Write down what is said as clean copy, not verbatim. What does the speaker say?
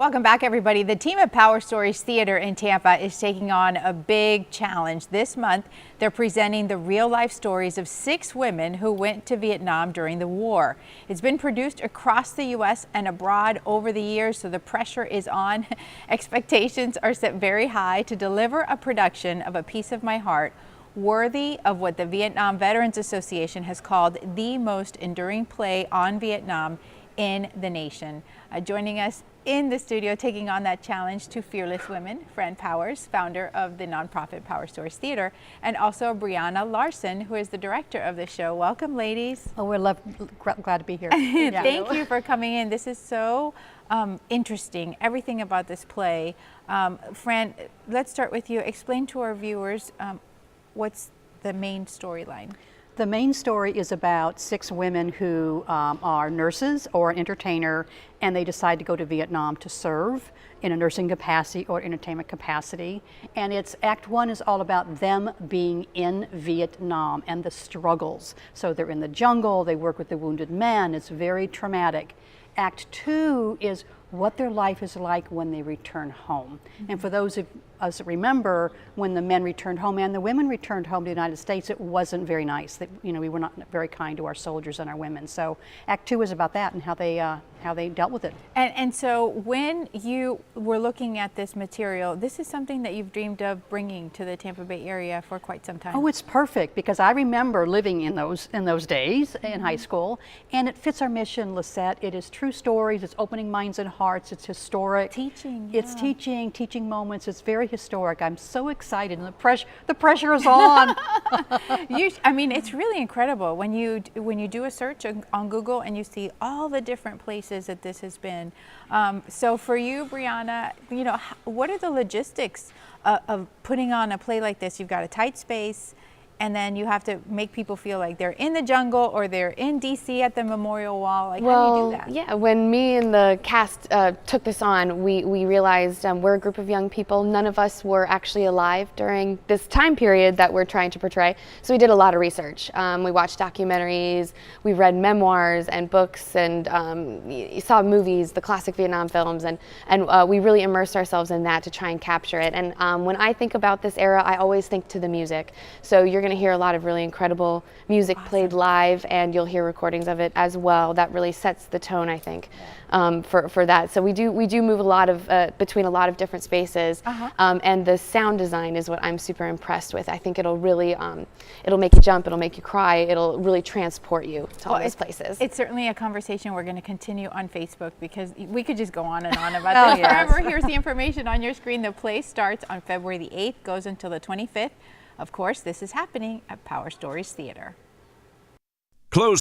Welcome back, everybody. The team at Powerstories Theatre in Tampa is taking on a big challenge. This month, they're presenting the real-life stories of 6 women who went to Vietnam during the war. It's been produced across the U.S. and abroad over the years, so the pressure is on. Expectations are set very high to deliver a production of A Piece of My Heart worthy of what the Vietnam Veterans Association has called the most enduring play on Vietnam in the nation. Joining us in the studio, taking on that challenge, 2 fearless women, Fran Powers, founder of the nonprofit Powerstories Theatre, and also Brianna Larson, who is the director of the show. Welcome, ladies. Oh, we're glad to be here. Thank you for coming in. This is so interesting, everything about this play. Fran, let's start with you. Explain to our viewers what's the main storyline. The main story is about 6 women who are nurses or an entertainer, and they decide to go to Vietnam to serve in a nursing capacity or entertainment capacity. And Act 1 is all about them being in Vietnam and the struggles. So they're in the jungle, they work with the wounded men, it's very traumatic. Act 2 is what their life is like when they return home. And for those of us that remember, when the men returned home and the women returned home to the United States, it wasn't very nice. That, we were not very kind to our soldiers and our women. So Act 2 is about that and how they dealt with it. And so when you were looking at this material, this is something that you've dreamed of bringing to the Tampa Bay area for quite some time. Oh, it's perfect, because I remember living in those days in high school, and it fits our mission, Lisette. It is true stories, it's opening minds and hearts, it's historic. Teaching. It's teaching moments, it's very historic. I'm so excited, and the pressure is on. I mean, it's really incredible when you do a search on Google and you see all the different places that this has been. So for you, Brianna, what are the logistics of putting on a play like this? You've got a tight space, and then you have to make people feel like they're in the jungle or they're in DC at the Memorial Wall. Like, how do you do that? Yeah, when me and the cast took this on, we realized we're a group of young people. None of us were actually alive during this time period that we're trying to portray. So we did a lot of research. We watched documentaries, we read memoirs and books, and saw movies, the classic Vietnam films, and we really immersed ourselves in that to try and capture it. And when I think about this era, I always think to the music. So you're going to hear a lot of really incredible music played live, and you'll hear recordings of it as well. That really sets the tone, I think, for that. So we do move a lot of between a lot of different spaces, and the sound design is what I'm super impressed with. I think it'll really it'll make you jump, it'll make you cry, it'll really transport you to all those places. It's certainly a conversation we're going to continue on Facebook, because we could just go on and on about this forever. Here's the information on your screen. The play starts on February the 8th, goes until the 25th. Of course, this is happening at Powerstories Theatre. Close.